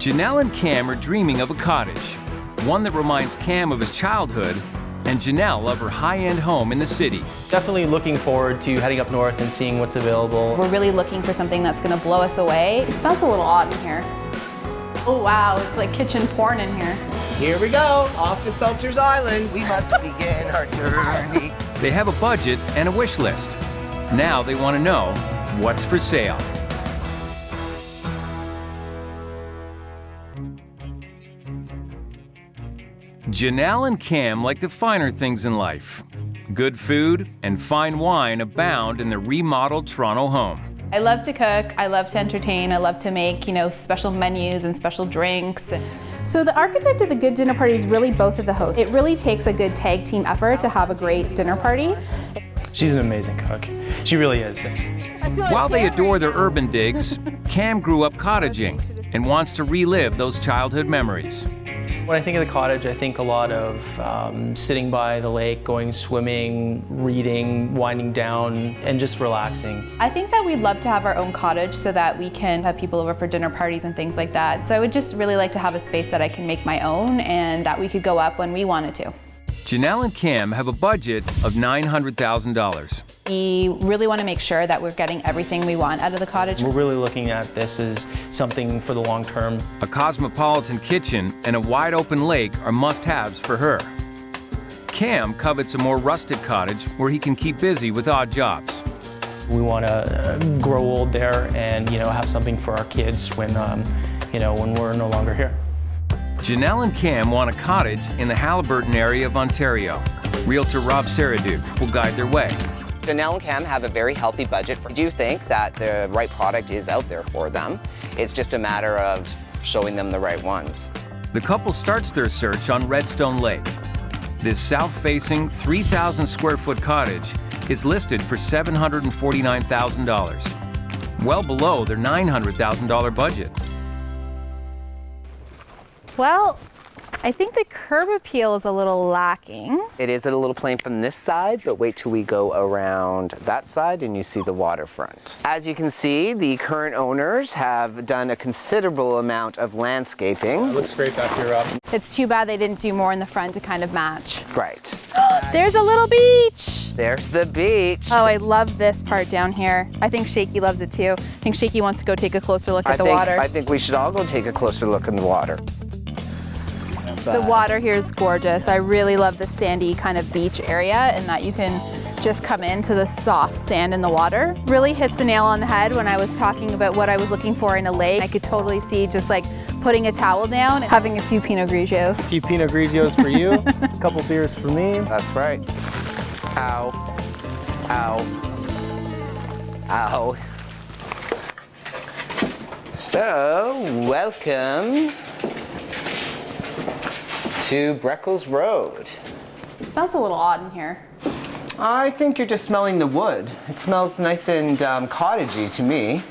Janelle and Cam are dreaming of a cottage, one that reminds Cam of his childhood and Janelle of her high-end home in the city. Definitely looking forward to heading up north and seeing what's available. We're really looking for something that's going to blow us away. It smells a little odd in here. Oh wow, it's like kitchen porn in here. Here we go, off to Salters Island. We must begin our journey. They have a budget and a wish list. Now they want to know what's for sale. Janelle and Cam like the finer things in life. Good food and fine wine abound in the remodeled Toronto home. I love to cook, I love to entertain, I love to make, special menus and special drinks. So the architect of the good dinner party is really both of the hosts. It really takes a good tag team effort to have a great dinner party. She's an amazing cook. She really is. While they adore their urban digs, Cam grew up cottaging and wants to relive those childhood memories. When I think of the cottage, I think a lot of sitting by the lake, going swimming, reading, winding down, and just relaxing. I think that we'd love to have our own cottage so that we can have people over for dinner parties and things like that. So I would just really like to have a space that I can make my own and that we could go up when we wanted to. Janelle and Cam have a budget of $900,000. We really want to make sure that we're getting everything we want out of the cottage. We're really looking at this as something for the long term. A cosmopolitan kitchen and a wide open lake are must-haves for her. Cam covets a more rustic cottage where he can keep busy with odd jobs. We want to grow old there and have something for our kids when we're no longer here. Janelle and Cam want a cottage in the Haliburton area of Ontario. Realtor Rob Saraduke will guide their way. Janelle and Cam have a very healthy budget. I do think that the right product is out there for them. It's just a matter of showing them the right ones. The couple starts their search on Redstone Lake. This south-facing 3,000 square foot cottage is listed for $749,000, well below their $900,000 budget. Well, I think the curb appeal is a little lacking. It is a little plain from this side, but wait till we go around that side and you see the waterfront. As you can see, the current owners have done a considerable amount of landscaping. It looks great back here, Rob. It's too bad they didn't do more in the front to kind of match. Right. There's a little beach. There's the beach. Oh, I love this part down here. I think Shaky loves it too. I think Shaky wants to go take a closer look at the water. I think we should all go take a closer look in the water. The water here is gorgeous. I really love the sandy kind of beach area and that you can just come into the soft sand in the water. Really hits the nail on the head when I was talking about what I was looking for in a lake. I could totally see just like putting a towel down and having a few Pinot Grigios. A few Pinot Grigios for you, a couple beers for me. That's right. Ow. Ow. Ow. So, welcome to Breckles Road. It smells a little odd in here. I think you're just smelling the wood. It smells nice and cottagey to me.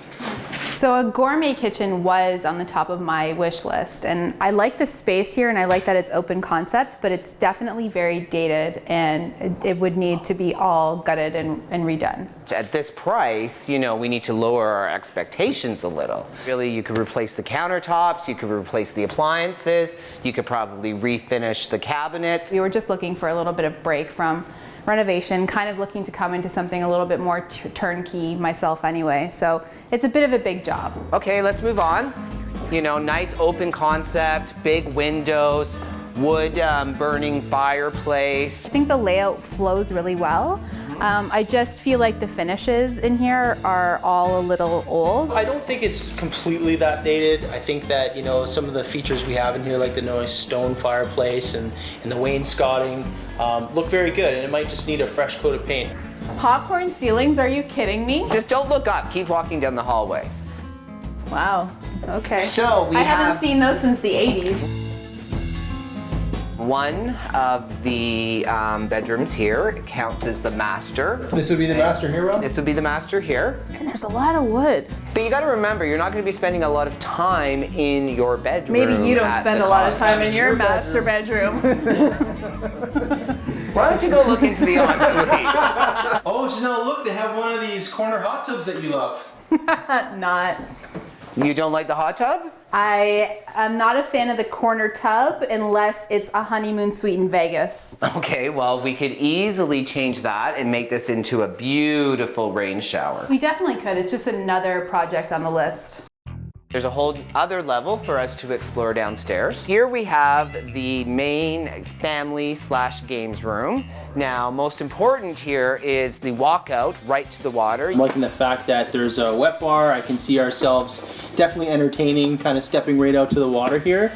So a gourmet kitchen was on the top of my wish list, and I like the space here and I like that it's open concept, but it's definitely very dated and it would need to be all gutted and redone. At this price, we need to lower our expectations a little. Really, you could replace the countertops, you could replace the appliances, you could probably refinish the cabinets. We were just looking for a little bit of break from renovation, kind of looking to come into something a little bit more turnkey myself anyway. So it's a bit of a big job. Okay, let's move on. Nice open concept, big windows, wood burning fireplace. I think the layout flows really well. I just feel like the finishes in here are all a little old. I don't think it's completely that dated. I think that, some of the features we have in here, like the nice stone fireplace and the wainscoting, look very good, and it might just need a fresh coat of paint. Popcorn ceilings, are you kidding me? Just don't look up, keep walking down the hallway. Wow, okay. So I haven't seen those since the 80s. One of the bedrooms here counts as the master. This would be the master here, Rob? This would be the master here. And there's a lot of wood. But you gotta remember, you're not gonna be spending a lot of time in your bedroom. Maybe you don't spend a lot of time in your master bedroom. Why don't you go look into the ensuite? Oh, Janelle, look, they have one of these corner hot tubs that you love. Not. You don't like the hot tub? I am not a fan of the corner tub unless it's a honeymoon suite in Vegas. Okay, well, we could easily change that and make this into a beautiful rain shower. We definitely could. It's just another project on the list. There's a whole other level for us to explore downstairs. Here we have the main family/games room. Now, most important here is the walkout right to the water. I'm liking the fact that there's a wet bar. I can see ourselves definitely entertaining, kind of stepping right out to the water here.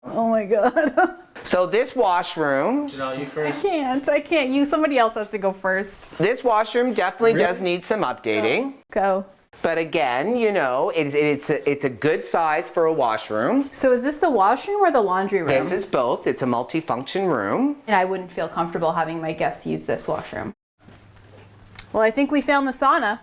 Oh my God. So this washroom, Janelle, you first. I can't. Somebody else has to go first. this washroom definitely does need some updating. Go. But again, you know, it's a good size for a washroom. So is this the washroom or the laundry room? This is both. It's a multi-function room. And I wouldn't feel comfortable having my guests use this washroom. Well, I think we found the sauna.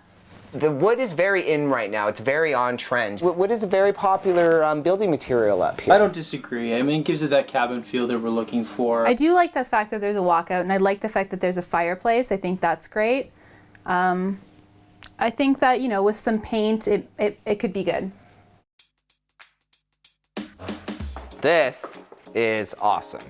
The wood is very in right now. It's very on trend. Wood is a very popular building material up here. I don't disagree. I mean, it gives it that cabin feel that we're looking for. I do like the fact that there's a walkout, and I like the fact that there's a fireplace. I think that's great. I think that, you know, with some paint, it could be good. This is awesome.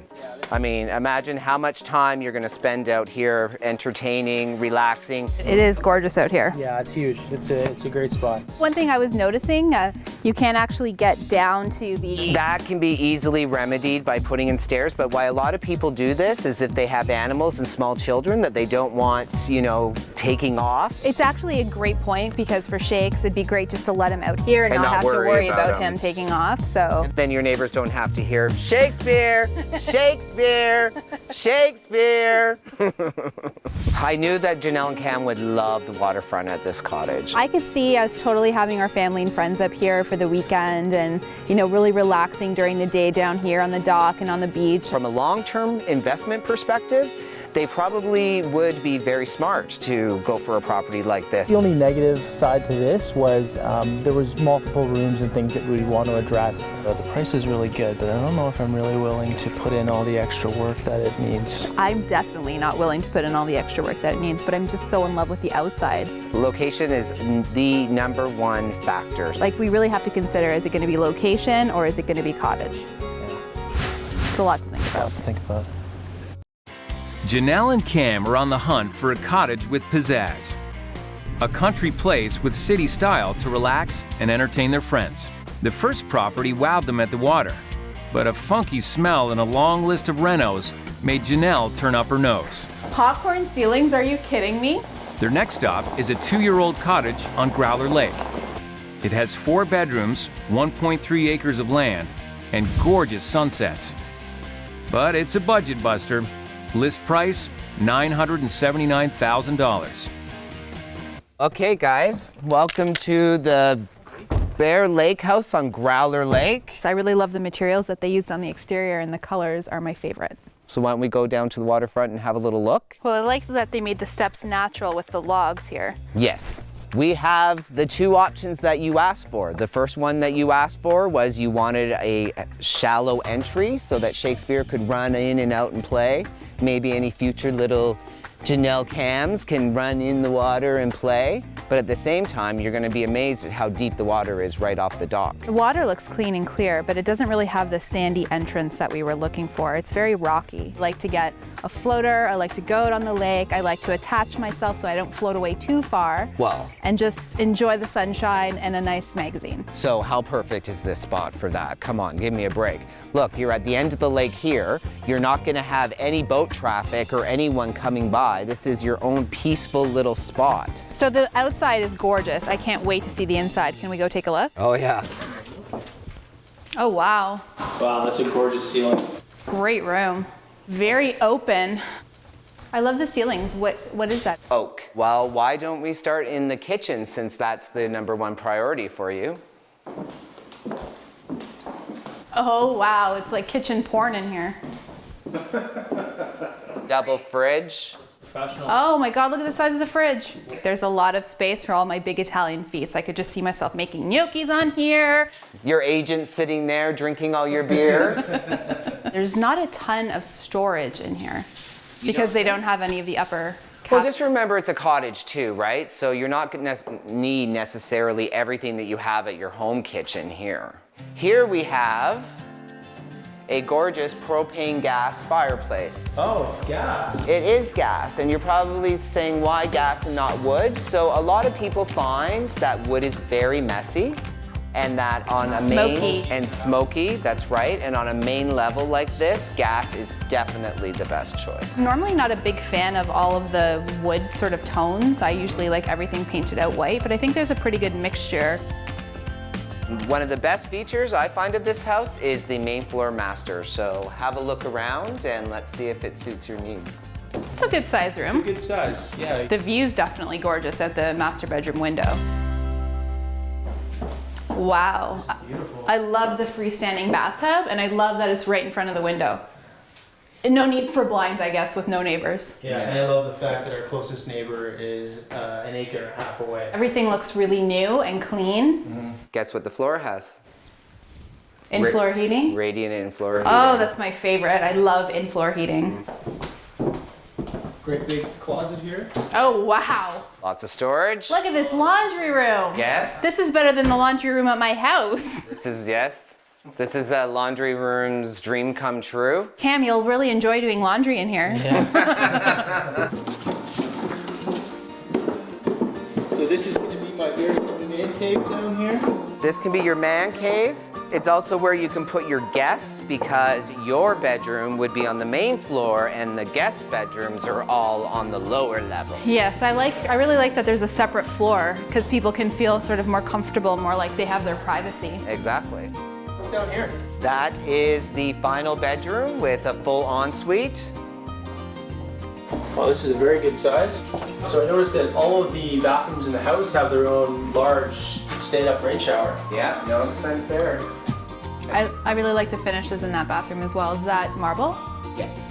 I mean, imagine how much time you're going to spend out here entertaining, relaxing. It is gorgeous out here. Yeah, it's huge. It's a great spot. One thing I was noticing, you can't actually get down to the... That can be easily remedied by putting in stairs, but why a lot of people do this is if they have animals and small children that they don't want, you know, taking off. It's actually a great point because for Shakes, it'd be great just to let him out here and, And not not have to worry worry about about him. him taking off, so... Then your neighbors don't have to hear, Shakespeare, Shakespeare, Shakespeare. I knew that Janelle and Cam would love the waterfront at this cottage. I could see us totally having our family and friends up here for the weekend and, you know, really relaxing during the day down here on the dock and on the beach. From a long-term investment perspective, they probably would be very smart to go for a property like this. The only negative side to this was there was multiple rooms and things that we want to address. The price is really good, but I don't know if I'm really willing to put in all the extra work that it needs. I'm definitely not willing to put in all the extra work that it needs, but I'm just so in love with the outside. Location is the #1 factor. Like, we really have to consider, is it going to be location or is it going to be cottage? It's a lot to think about. Think about it. Janelle and Cam are on the hunt for a cottage with pizzazz. A country place with city style to relax and entertain their friends. The first property wowed them at the water, but a funky smell and a long list of renos made Janelle turn up her nose. Popcorn ceilings, are you kidding me? Their next stop is a 2-year-old cottage on Growler Lake. It has 4 bedrooms, 1.3 acres of land, and gorgeous sunsets. But it's a budget buster. List price, $979,000. Okay guys, welcome to the Bear Lake House on Growler Lake. So I really love the materials that they used on the exterior, and the colors are my favorite. So why don't we go down to the waterfront and have a little look? Well, I like that they made the steps natural with the logs here. Yes. We have the 2 options that you asked for. The first one that you asked for was you wanted a shallow entry so that Shakespeare could run in and out and play. Maybe any future little Janelle Cams can run in the water and play. But at the same time, you're going to be amazed at how deep the water is right off the dock. The water looks clean and clear, but it doesn't really have the sandy entrance that we were looking for. It's very rocky. I like to get a floater, I like to go out on the lake, I like to attach myself so I don't float away too far. Well, And just enjoy the sunshine and a nice magazine. so how perfect is this spot for that? Come on, give me a break. Look, you're at the end of the lake here. You're not going to have any boat traffic or anyone coming by. This is your own peaceful little spot. So the outside is gorgeous. I can't wait to see the inside. Can we go take a look? Oh yeah. Oh, wow. Wow, that's a gorgeous ceiling. Great room. Very open. I love the ceilings. What is that? Oak. Well, why don't we start in the kitchen since that's the #1 priority for you? Oh, wow. It's like kitchen porn in here. Double fridge. Professional. Oh my God, look at the size of the fridge. There's a lot of space for all my big Italian feasts. I could just see myself making gnocchis on here. Your agent sitting there drinking all your beer. There's not a ton of storage in here because they don't have any of the upper Well, just remember it's a cottage too, right? So you're not gonna need necessarily everything that you have at your home kitchen here. Here we have a gorgeous propane gas fireplace. Oh, it's gas. It is gas, and you're probably saying why gas and not wood? So a lot of people find that wood is very messy, and that on a main and smoky, that's right, and on a main level like this, gas is definitely the best choice. Normally not a big fan of all of the wood sort of tones. I usually like everything painted out white, but I think there's a pretty good mixture. One of the best features I find of this house is the main floor master. So have a look around and let's see if it suits your needs. It's a good size room. It's a good size, yeah. The view's definitely gorgeous at the master bedroom window. Wow. Beautiful. I love the freestanding bathtub, and I love that it's right in front of the window. And no need for blinds, I guess, with no neighbors. Yeah, and I love the fact that our closest neighbor is an acre and a half away. Everything looks really new and clean. Guess what the floor has? In-floor heating. Radiant in-floor heating. Oh, that's my favorite. I love in-floor heating. Great big closet here. Oh, wow. Lots of storage. Look at this laundry room. Yes. This is better than the laundry room at my house. This is a laundry room's dream come true. Cam, you'll really enjoy doing laundry in here. Yeah. So this is going to be my very own man cave down here. This can be your man cave. It's also where you can put your guests because your bedroom would be on the main floor and the guest bedrooms are all on the lower level. Yes, I really like that there's a separate floor because people can feel sort of more comfortable, more like they have their privacy. Exactly. What's down here? That is the final bedroom with a full ensuite. Well, this is a very good size. So I noticed that all of the bathrooms in the house have their own large stand-up rain shower. Yeah, no expense there. I really like the finishes in that bathroom as well. Is that marble? Yes.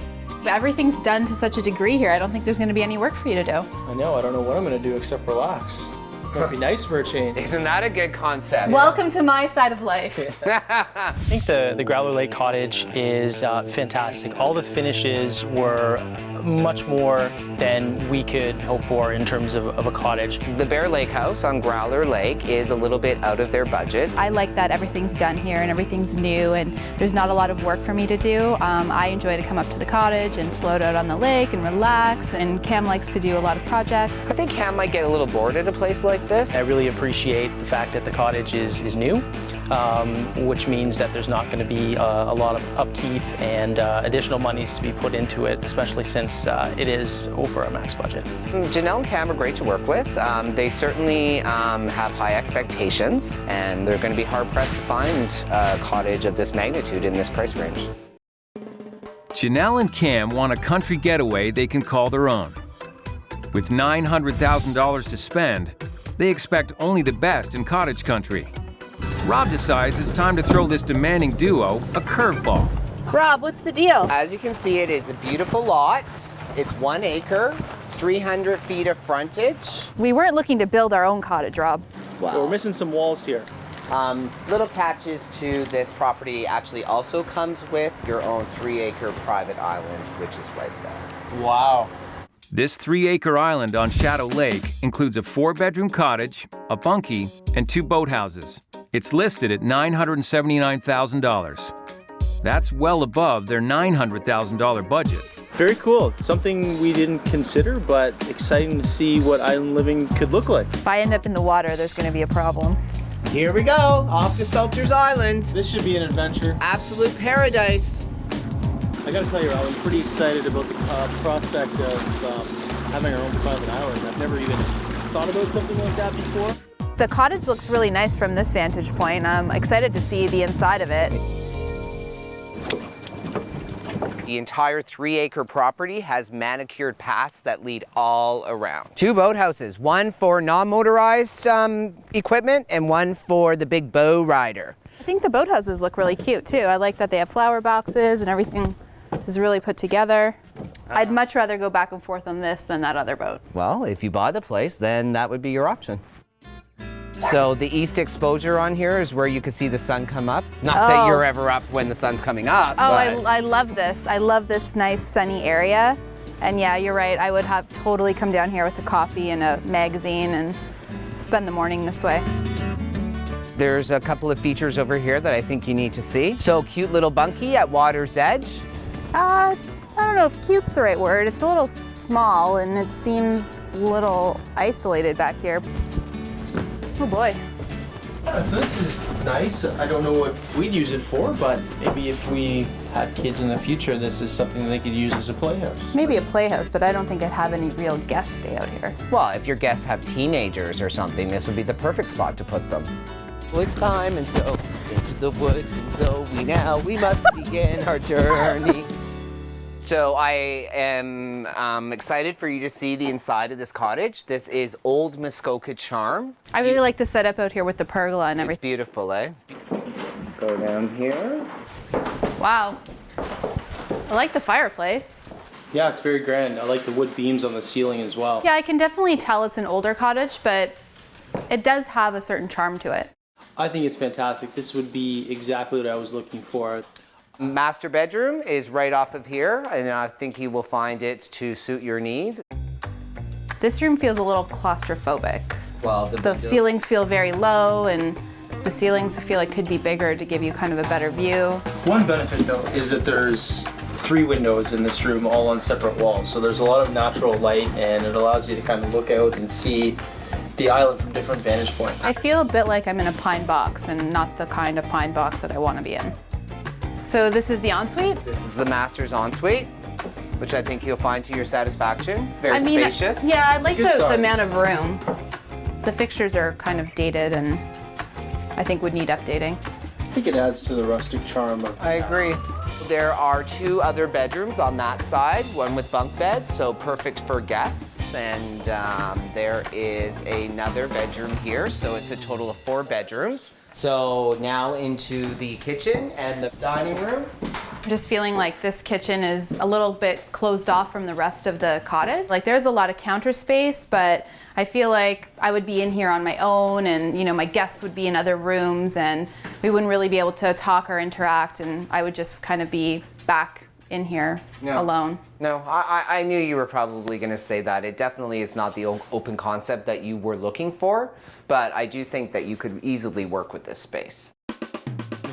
But everything's done to such a degree here. I don't think there's going to be any work for you to do. I know, I don't know what I'm going to do except relax. Might be nice for a change. Isn't that a good concept? Welcome to my side of life. I think the Growler Lake Cottage is fantastic. All the finishes were much more than we could hope for in terms of a cottage. The Bear Lake House on Growler Lake is a little bit out of their budget. I like that everything's done here and everything's new and there's not a lot of work for me to do. I enjoy to come up to the cottage and float out on the lake and relax, and Cam likes to do a lot of projects. I think Cam might get a little bored at a place like this. I really appreciate the fact that the cottage is new, which means that there's not going to be a lot of upkeep and additional monies to be put into it, especially since it is over our max budget. Janelle and Cam are great to work with. They certainly have high expectations, and they're going to be hard-pressed to find a cottage of this magnitude in this price range. Janelle and Cam want a country getaway they can call their own. With $900,000 to spend, they expect only the best in cottage country. Rob decides it's time to throw this demanding duo a curveball. Rob, what's the deal? As you can see, it is a beautiful lot. It's 1 acre, 300 feet of frontage. We weren't looking to build our own cottage, Rob. We're missing some walls here. Little catches to this property actually also comes with your own 3-acre private island, which is right there. Wow. This 3-acre island on Shadow Lake includes a 4-bedroom cottage, a bunkie, and 2 boathouses. It's listed at $979,000. That's well above their $900,000 budget. Very cool. Something we didn't consider, but exciting to see what island living could look like. If I end up in the water, there's going to be a problem. Here we go, off to Salters Island. This should be an adventure. Absolute paradise. I gotta tell you, Rob, I'm pretty excited about the prospect of having our own private island. I've never even thought about something like that before. The cottage looks really nice from this vantage point. I'm excited to see the inside of it. The entire 3-acre property has manicured paths that lead all around. 2 boathouses, one for non-motorized equipment and one for the big bow rider. I think the boathouses look really cute too. I like that they have flower boxes and everything is really put together. I'd much rather go back and forth on this than that other boat. Well, if you buy the place, then that would be your option. So the east exposure on here is where you can see the sun come up. Not that you're ever up when the sun's coming up. Oh, but I love this. I love this nice sunny area. And yeah, you're right. I would have totally come down here with a coffee and a magazine and spend the morning this way. There's a couple of features over here that I think you need to see. So cute little bunkie at water's edge. I don't know if cute's the right word. It's a little small and it seems a little isolated back here. Oh boy. Yeah, so this is nice. I don't know what we'd use it for, but maybe if we had kids in the future, this is something they could use as a playhouse. Maybe a playhouse, but I don't think I'd have any real guests stay out here. Well, if your guests have teenagers or something, this would be the perfect spot to put them. Well, it's time, and so into the woods, and so we must begin our journey. So I am excited for you to see the inside of this cottage. This is Old Muskoka charm. I really like the setup out here with the pergola and It's everything. beautiful, eh? Let's go down here. Wow. I like the fireplace. Yeah, it's very grand. I like the wood beams on the ceiling as well. Yeah, I can definitely tell it's an older cottage, but it does have a certain charm to it. I think it's fantastic. This would be exactly what I was looking for. Master bedroom is right off of here, and I think you will find it to suit your needs. This room feels a little claustrophobic. Well, The ceilings feel very low, and the ceilings I feel like could be bigger to give you kind of a better view. One benefit though is that there's 3 windows in this room all on separate walls. So there's a lot of natural light and it allows you to kind of look out and see the island from different vantage points. I feel a bit like I'm in a pine box and not the kind of pine box that I want to be in. So this is the ensuite? This is the master's ensuite, which I think you'll find to your satisfaction. Very spacious. Yeah, I like good the size. amount of room. The fixtures are kind of dated and I think would need updating. I think it adds to the rustic charm of I agree. There are 2 other bedrooms on that side, one with bunk beds, so perfect for guests. And there is another bedroom here, so it's a total of 4 bedrooms. So now into the kitchen and the dining room. I'm just feeling like this kitchen is a little bit closed off from the rest of the cottage. Like there's a lot of counter space, but I feel like I would be in here on my own and my guests would be in other rooms and we wouldn't really be able to talk or interact and I would just kind of be back in here alone. No, I knew you were probably going to say that. It definitely is not the open concept that you were looking for, but I do think that you could easily work with this space.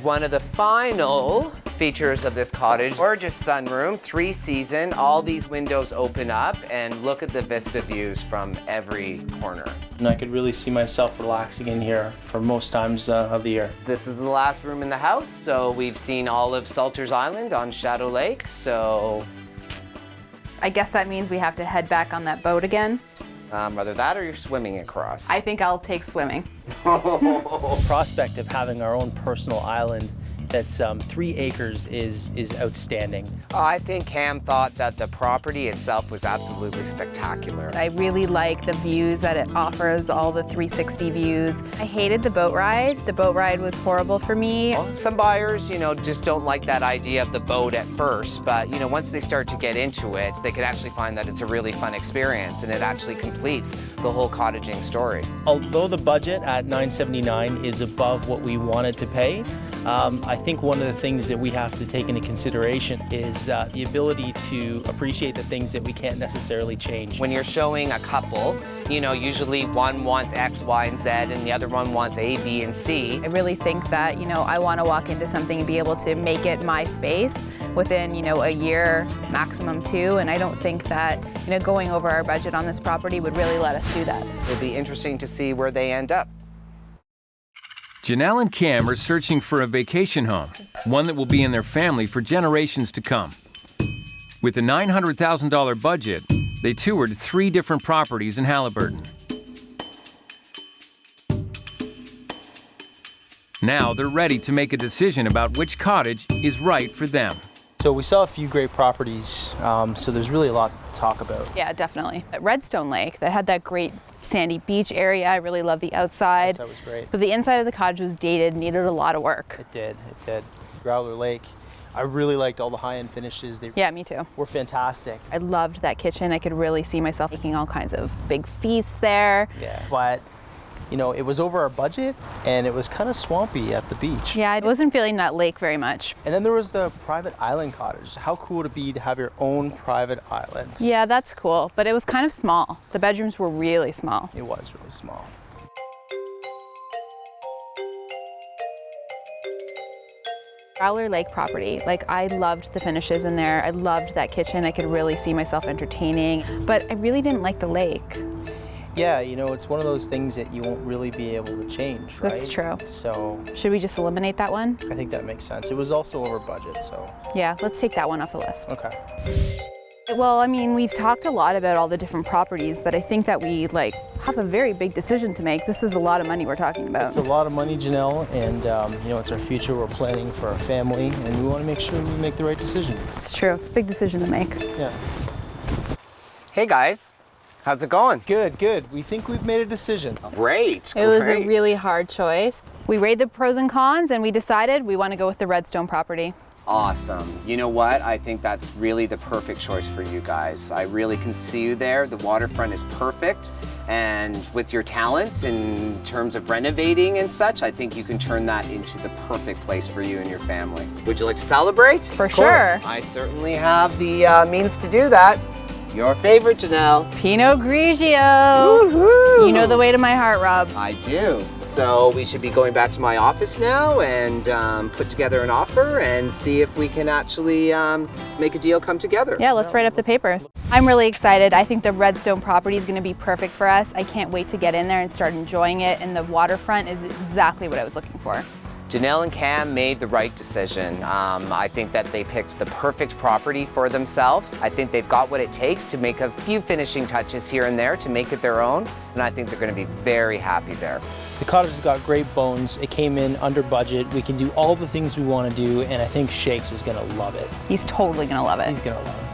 One of the final features of this cottage, gorgeous sunroom, 3-season, all these windows open up and look at the vista views from every corner. and I could really see myself relaxing in here for most times of the year. This is the last room in the house, so we've seen all of Salters Island on Shadow Lake, so I guess that means we have to head back on that boat again. Either that or you're swimming across. I think I'll take swimming. The prospect of having our own personal island that's 3 acres is outstanding. I think Cam thought that the property itself was absolutely spectacular. I really like the views that it offers, all the 360 views. I hated the boat ride. The boat ride was horrible for me. Some buyers, just don't like that idea of the boat at first, but once they start to get into it, they can actually find that it's a really fun experience and it actually completes the whole cottaging story. Although the budget at $979 is above what we wanted to pay, I think one of the things that we have to take into consideration is the ability to appreciate the things that we can't necessarily change. When you're showing a couple, usually one wants X, Y, and Z, and the other one wants A, B, and C. I really think that, I want to walk into something and be able to make it my space within, a year, maximum 2. And I don't think that, going over our budget on this property would really let us do that. It'll be interesting to see where they end up. Janelle and Cam are searching for a vacation home, one that will be in their family for generations to come. With a $900,000 budget, they toured 3 different properties in Halliburton. Now they're ready to make a decision about which cottage is right for them. So we saw a few great properties, so there's really a lot to talk about. Yeah, definitely. At Redstone Lake, that had that great sandy beach area. I really love the outside. That was great. But the inside of the cottage was dated, needed a lot of work. It did. Growler Lake, I really liked all the high-end finishes. They Yeah, me too. were fantastic. I loved that kitchen. I could really see myself making all kinds of big feasts there. Yeah. But you know, it was over our budget and it was kind of swampy at the beach. Yeah, I wasn't feeling that lake very much. And then there was the private island cottage. How cool would it be to have your own private islands? Yeah, that's cool, but it was kind of small. The bedrooms were really small. It was really small. Growler Lake property, like I loved the finishes in there. I loved that kitchen. I could really see myself entertaining, but I really didn't like the lake. Yeah, you know, it's one of those things that you won't really be able to change, right? That's true. So Should we just eliminate that one? I think that makes sense. It was also over budget, so. Yeah, let's take that one off the list. Okay. Well, I mean, we've talked a lot about all the different properties, but I think that we have a very big decision to make. This is a lot of money we're talking about. It's a lot of money, Janelle, and you know, it's our future. We're planning for our family, and we want to make sure we make the right decision. It's true. It's a big decision to make. Yeah. Hey guys, how's it going? Good, good. We think we've made a decision. Great. It was a great. really hard choice. We weighed the pros and cons, and we decided we want to go with the Redstone property. Awesome. You know what? I think that's really the perfect choice for you guys. I really can see you there. The waterfront is perfect. And with your talents in terms of renovating and such, I think you can turn that into the perfect place for you and your family. Would you like to celebrate? For sure. I certainly have the means to do that. Your favorite, Janelle. Pinot Grigio. Woohoo! You know the way to my heart, Rob. I do. So we should be going back to my office now and put together an offer and see if we can actually make a deal come together. Yeah, let's write up the papers. I'm really excited. I think the Redstone property is going to be perfect for us. I can't wait to get in there and start enjoying it, and the waterfront is exactly what I was looking for. Janelle and Cam made the right decision. I think that they picked the perfect property for themselves. I think they've got what it takes to make a few finishing touches here and there to make it their own, and I think they're going to be very happy there. The cottage has got great bones. It came in under budget. We can do all the things we want to do, and I think Shakes is going to love it. He's totally going to love it. He's going to love it.